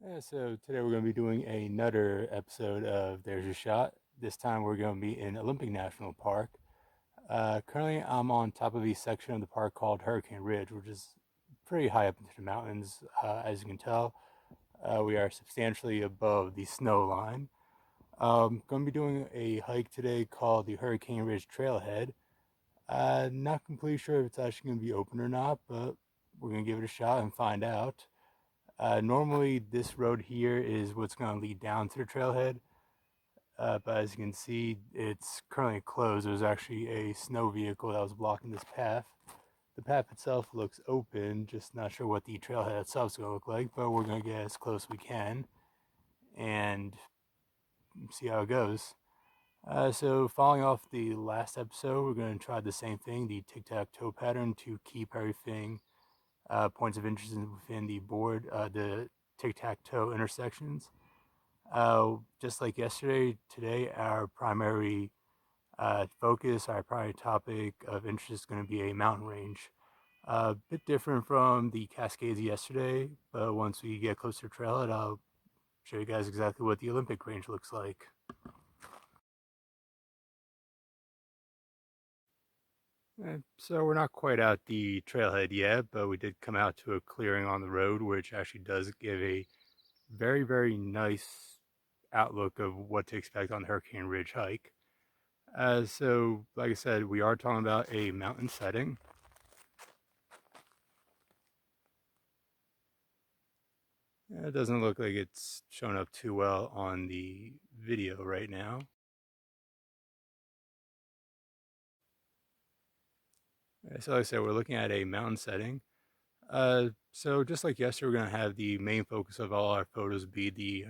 So today we're going to be doing another episode of There's Your Shot. This time we're going to be in Olympic National Park. Currently I'm on top of a section of the park called Hurricane Ridge, which is pretty high up into the mountains. As you can tell, we are substantially above the snow line. Going to be doing a hike today called the Hurricane Ridge Trailhead. Not completely sure if it's actually going to be open or not, but we're going to give it a shot and find out. Normally this road here is what's going to lead down to the trailhead, but as you can see, it's currently closed. There's actually a snow vehicle that was blocking this path. The path itself looks open, just not sure what the trailhead itself is going to look like, but we're going to get as close as we can and see how it goes. So following off the last episode, we're going to try the same thing, the tic-tac-toe pattern, to keep everything points of interest within the board, the tic-tac-toe intersections. Just like yesterday, today our primary focus, our primary topic of interest is going to be a mountain range. A bit different from the Cascades yesterday, but once we get closer to trailhead, I'll show you guys exactly what the Olympic range looks like. So we're not quite at the trailhead yet, but we did come out to a clearing on the road, which actually does give a very, very nice outlook of what to expect on the Hurricane Ridge hike. So, like I said, we are talking about a mountain setting. It doesn't look like it's showing up too well on the video right now. So, like I said, we're looking at a mountain setting. So just like yesterday, we're going to have the main focus of all our photos be the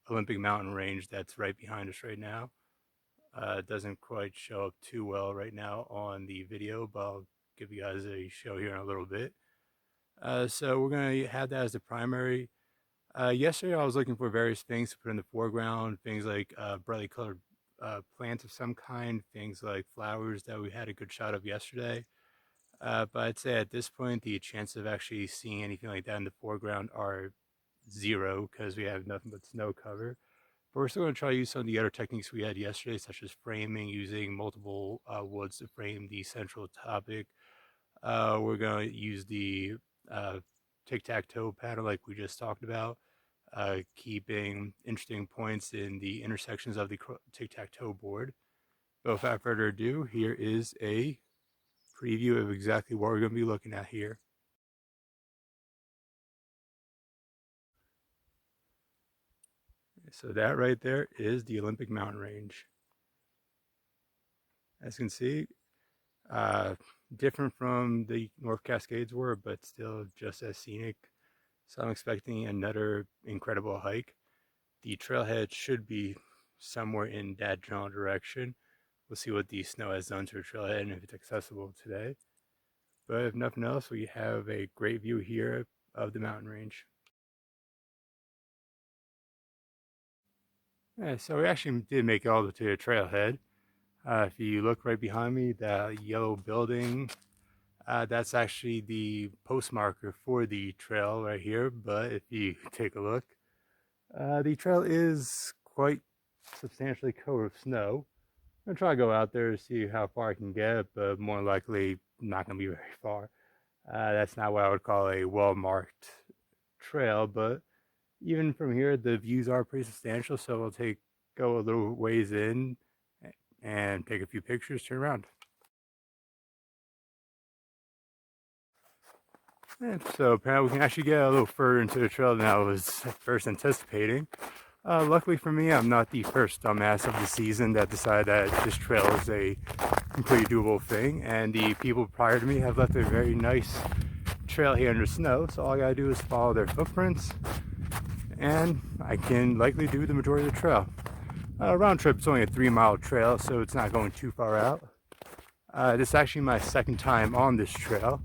Olympic mountain range that's right behind us right now. It doesn't quite show up too well right now on the video, but I'll give you guys a show here in a little bit. So we're going to have that as the primary. Yesterday I was looking for various things to put in the foreground, things like brightly colored plants of some kind, things like flowers that we had a good shot of yesterday. But I'd say at this point, the chances of actually seeing anything like that in the foreground are zero because we have nothing but snow cover. But we're still going to try to use some of the other techniques we had yesterday, such as framing, using multiple woods to frame the central topic. We're going to use the tic-tac-toe pattern like we just talked about, keeping interesting points in the intersections of the tic-tac-toe board. But without further ado, here is a preview of exactly what we're going to be looking at here. So that right there is the Olympic mountain range. As you can see, different from the North Cascades were, but still just as scenic. So I'm expecting another incredible hike. The trailhead should be somewhere in that general direction. We'll see what the snow has done to the trailhead and if it's accessible today. But if nothing else, we have a great view here of the mountain range. Yeah, so we actually did make it all the way to the trailhead. If you look right behind me, the yellow building, that's actually the post marker for the trail right here. But if you take a look, the trail is quite substantially covered with snow. I'm gonna try to go out there to see how far I can get, but more likely not gonna be very far. That's not what I would call a well-marked trail, but even from here, the views are pretty substantial. So we'll go a little ways in and take a few pictures, turn around. And so apparently we can actually get a little further into the trail than I was first anticipating. Luckily for me, I'm not the first dumbass of the season that decided that this trail is a completely doable thing, and the people prior to me have left a very nice trail here under snow, so all I gotta do is follow their footprints, and I can likely do the majority of the trail. Round trip is only a 3-mile trail, so it's not going too far out. This is actually my second time on this trail.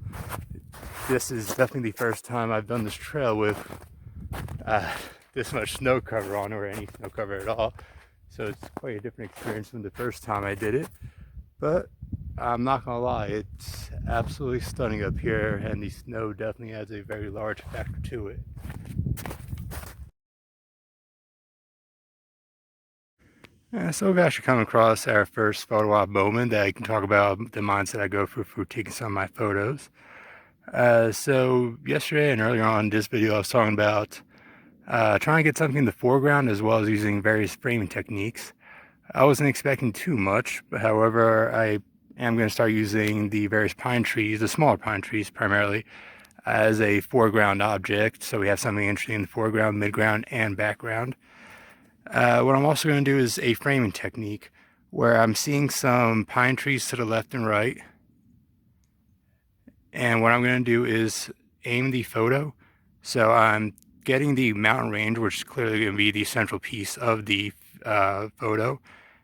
This is definitely the first time I've done this trail with this much snow cover on, or any snow cover at all. So it's quite a different experience from the first time I did it. But I'm not gonna lie, it's absolutely stunning up here, and the snow definitely adds a very large factor to it. So we've actually come across our first photo op moment that I can talk about the mindset I go for taking some of my photos. So yesterday and earlier on in this video, I was talking about trying to get something in the foreground as well as using various framing techniques. I wasn't expecting too much, but however, I am going to start using the various pine trees, the smaller pine trees primarily, as a foreground object. So we have something interesting in the foreground, midground, and background. What I'm also going to do is a framing technique where I'm seeing some pine trees to the left and right. And what I'm going to do is aim the photo. So I'm getting the mountain range, which is clearly going to be the central piece of the photo,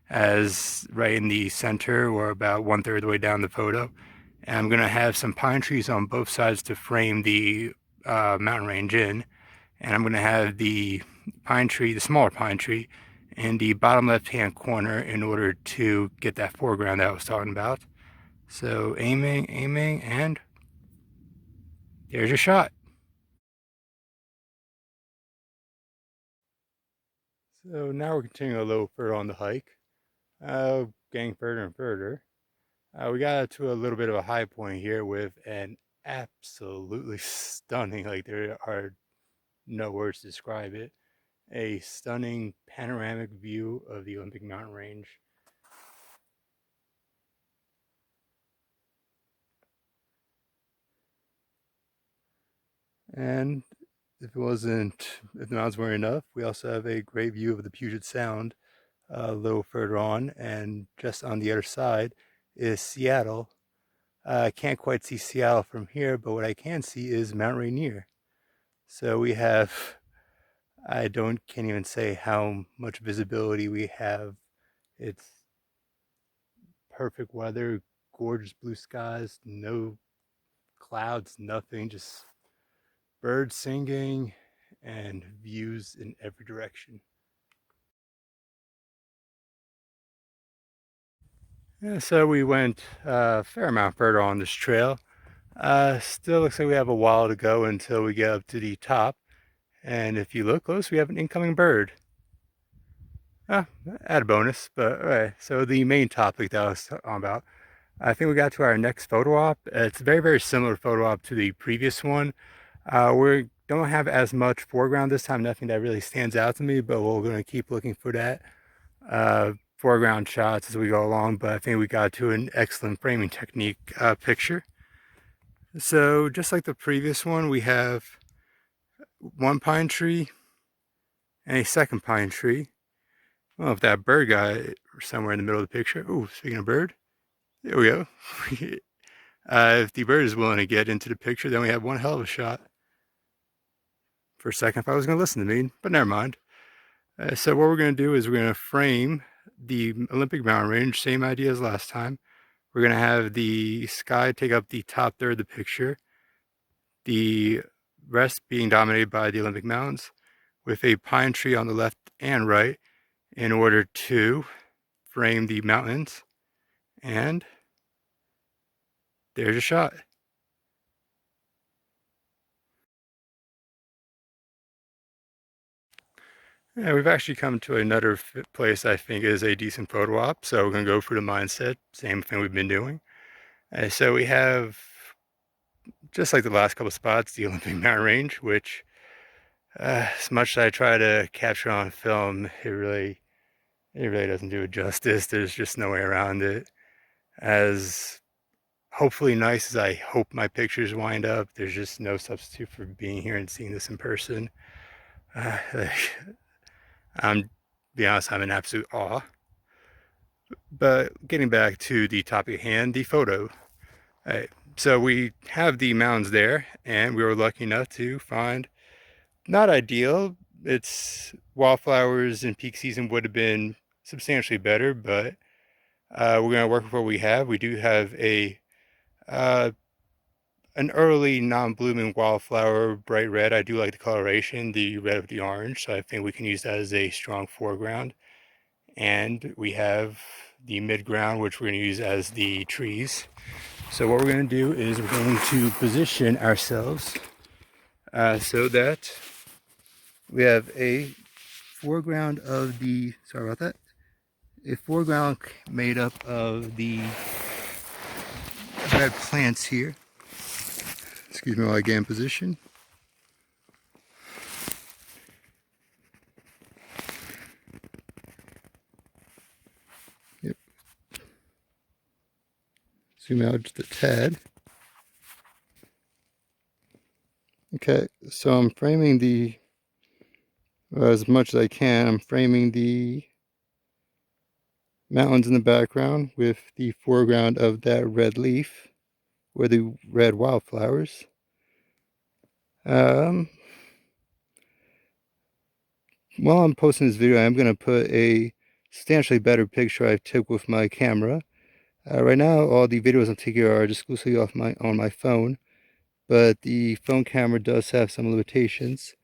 as right in the center or about 1/3 of the way down the photo. And I'm going to have some pine trees on both sides to frame the mountain range in. And I'm going to have the pine tree, the smaller pine tree, in the bottom left-hand corner in order to get that foreground that I was talking about. So aiming, and there's your shot. So now we're continuing a little further on the hike, getting further and further. We got to a little bit of a high point here with an absolutely stunning, like there are no words to describe it, a stunning panoramic view of the Olympic mountain range. And if the mountains weren't enough, we also have a great view of the Puget Sound a little further on, and just on the other side is Seattle. I can't quite see Seattle from here, but what I can see is Mount Rainier. So we have, can't even say how much visibility we have. It's perfect weather, gorgeous blue skies, no clouds, nothing, just birds singing and views in every direction. Yeah, so we went a fair amount further on this trail. Still looks like we have a while to go until we get up to the top. And if you look close, we have an incoming bird. Add a bonus, but all right. So the main topic that I was talking about, I think we got to our next photo op. It's a very, very similar photo op to the previous one. We don't have as much foreground this time, nothing that really stands out to me, but we're going to keep looking for that foreground shots as we go along. But I think we got to an excellent framing technique picture. So just like the previous one, we have one pine tree and a second pine tree. I don't know if that bird got somewhere in the middle of the picture. Oh, speaking of bird, there we go. If the bird is willing to get into the picture, then we have one hell of a shot. For a second, if I was going to listen to me, but never mind. So what we're going to do is we're going to frame the Olympic mountain range, same idea as last time. We're going to have the sky take up the top third of the picture, the rest being dominated by the Olympic mountains, with a pine tree on the left and right in order to frame the mountains. And there's a shot. Yeah, we've actually come to another place I think is a decent photo op. So we're going to go for the mindset, same thing we've been doing. So we have, just like the last couple spots, the Olympic mountain range, which as much as I try to capture on film, it really doesn't do it justice. There's just no way around it. As hopefully nice as I hope my pictures wind up, there's just no substitute for being here and seeing this in person. I'm be honest, I'm in absolute awe. But getting back to the topic at hand, the photo. So we have the mountains there, and we were lucky enough to find, not ideal, it's wildflowers in peak season would have been substantially better, but we're going to work with what we have. We do have an early non-blooming wildflower, bright red. I do like the coloration, the red of the orange, so I think we can use that as a strong foreground. And we have the midground, which we're going to use as the trees. So what we're going to do is we're going to position ourselves so that we have a foreground of the, sorry about that, a foreground made up of the red plants here. Excuse me while I get in position. Yep. Zoom out just a tad. Okay, so I'm framing the, as much as I can, I'm framing the mountains in the background with the foreground of that red leaf or the red wildflowers. While I'm posting this video, I'm going to put a substantially better picture I took with my camera. Right now, all the videos I'm taking are exclusively on my phone, but the phone camera does have some limitations.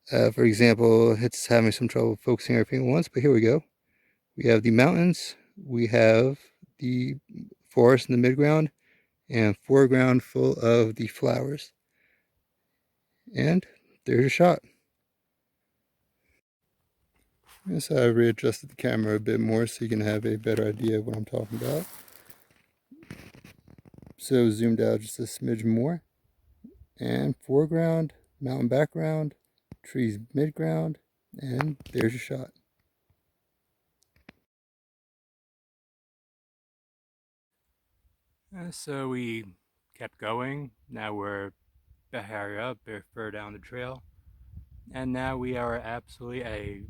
For example, it's having some trouble focusing everything at once, but here we go. We have the mountains, we have the forest in the midground, and foreground full of the flowers. And there's your shot. Yes, I readjusted the camera a bit more so you can have a better idea of what I'm talking about. So zoomed out just a smidge more. And foreground, mountain background, trees midground, and there's your shot. So we kept going. Now we're a bit higher up, a bit further down the trail. And now we are absolutely a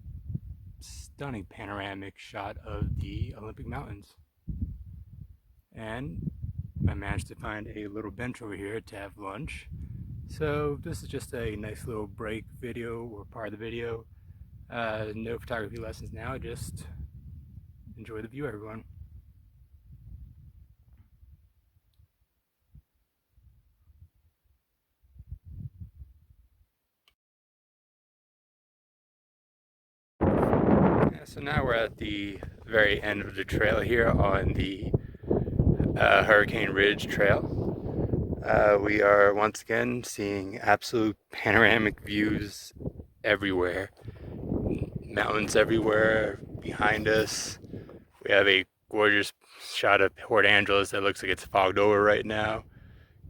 stunning panoramic shot of the Olympic Mountains. And I managed to find a little bench over here to have lunch. So this is just a nice little break video or part of the video. No photography lessons now, just enjoy the view, everyone. So now we're at the very end of the trail here on the Hurricane Ridge Trail. We are once again seeing absolute panoramic views everywhere. Mountains everywhere behind us. We have a gorgeous shot of Port Angeles that looks like it's fogged over right now.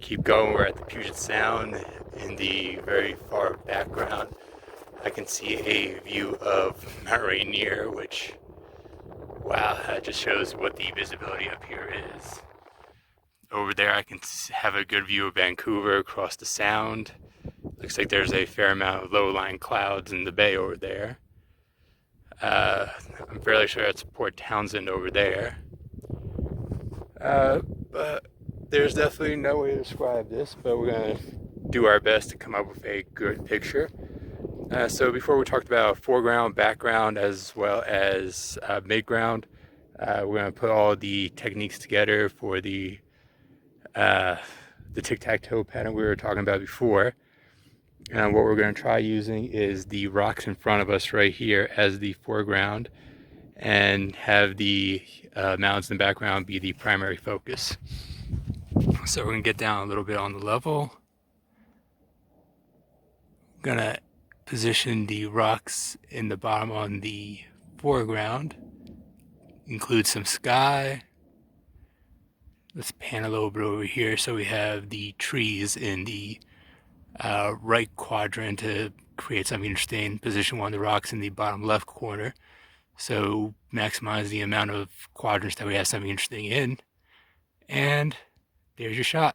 Keep going, we're at the Puget Sound in the very far background. I can see a view of Mount Rainier, which, wow, that just shows what the visibility up here is. Over there I can have a good view of Vancouver across the Sound. Looks like there's a fair amount of low-lying clouds in the bay over there. I'm fairly sure that's Port Townsend over there. But there's definitely no way to describe this, but we're going to do our best to come up with a good picture. So before we talked about foreground, background, as well as midground, we're going to put all the techniques together for the tic-tac-toe pattern we were talking about before. And what we're going to try using is the rocks in front of us right here as the foreground, and have the mountains in the background be the primary focus. So we're going to get down a little bit on the level. I'm going to position the rocks in the bottom on the foreground. Include some sky. Let's pan a little bit over here so we have the trees in the right quadrant to create something interesting. Position one of the rocks in the bottom left corner. So maximize the amount of quadrants that we have something interesting in. And there's your shot.